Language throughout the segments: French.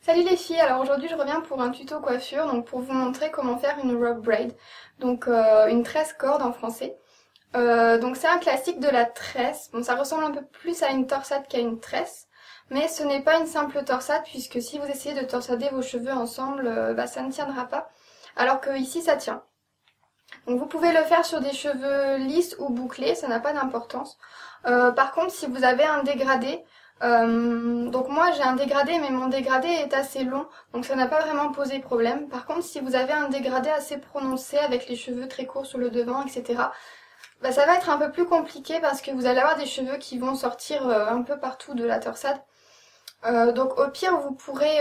Salut les filles, alors aujourd'hui je reviens pour un tuto coiffure, donc pour vous montrer comment faire une rope braid, donc une tresse corde en français. Donc c'est un classique de la tresse, bon ça ressemble un peu plus à une torsade qu'à une tresse, mais ce n'est pas une simple torsade puisque si vous essayez de torsader vos cheveux ensemble, ça ne tiendra pas, alors que ici ça tient. Donc vous pouvez le faire sur des cheveux lisses ou bouclés, ça n'a pas d'importance. Par contre si vous avez un dégradé, donc moi j'ai un dégradé mais mon dégradé est assez long donc ça n'a pas vraiment posé problème. Par contre si vous avez un dégradé assez prononcé avec les cheveux très courts sur le devant etc. Ça va être un peu plus compliqué parce que vous allez avoir des cheveux qui vont sortir un peu partout de la torsade. Donc au pire vous pourrez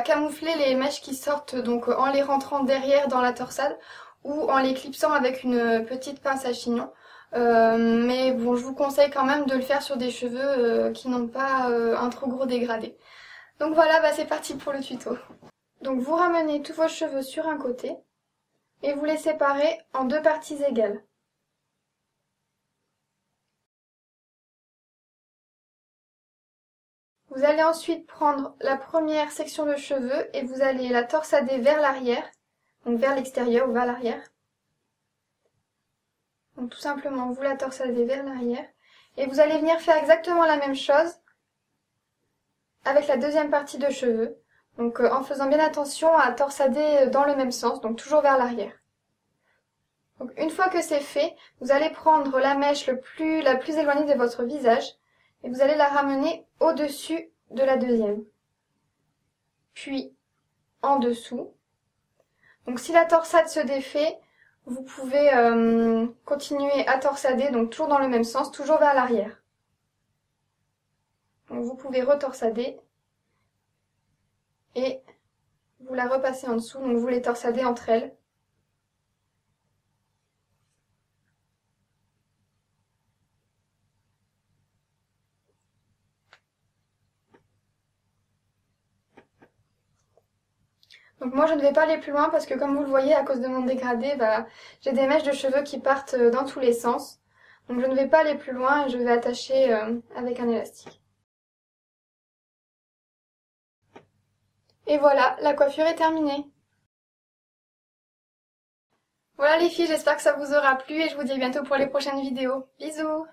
camoufler les mèches qui sortent donc en les rentrant derrière dans la torsade ou en les clipsant avec une petite pince à chignon. Mais bon, je vous conseille quand même de le faire sur des cheveux qui n'ont pas un trop gros dégradé. Donc voilà, c'est parti pour le tuto. Donc vous ramenez tous vos cheveux sur un côté et vous les séparez en deux parties égales. Vous allez ensuite prendre la première section de cheveux et vous allez la torsader vers l'arrière, donc vers l'extérieur ou vers l'arrière. Donc tout simplement, vous la torsadez vers l'arrière. Et vous allez venir faire exactement la même chose avec la deuxième partie de cheveux. Donc en faisant bien attention à torsader dans le même sens, donc toujours vers l'arrière. Donc une fois que c'est fait, vous allez prendre la mèche la plus éloignée de votre visage et vous allez la ramener au-dessus de la deuxième. Puis en dessous. Donc si la torsade se défait, vous pouvez continuer à torsader, donc toujours dans le même sens, toujours vers l'arrière. Donc vous pouvez retorsader et vous la repassez en dessous, donc vous les torsadez entre elles. Donc moi je ne vais pas aller plus loin parce que comme vous le voyez à cause de mon dégradé, j'ai des mèches de cheveux qui partent dans tous les sens. Donc je ne vais pas aller plus loin et je vais attacher avec un élastique. Et voilà, la coiffure est terminée. Voilà les filles, j'espère que ça vous aura plu et je vous dis à bientôt pour les prochaines vidéos. Bisous!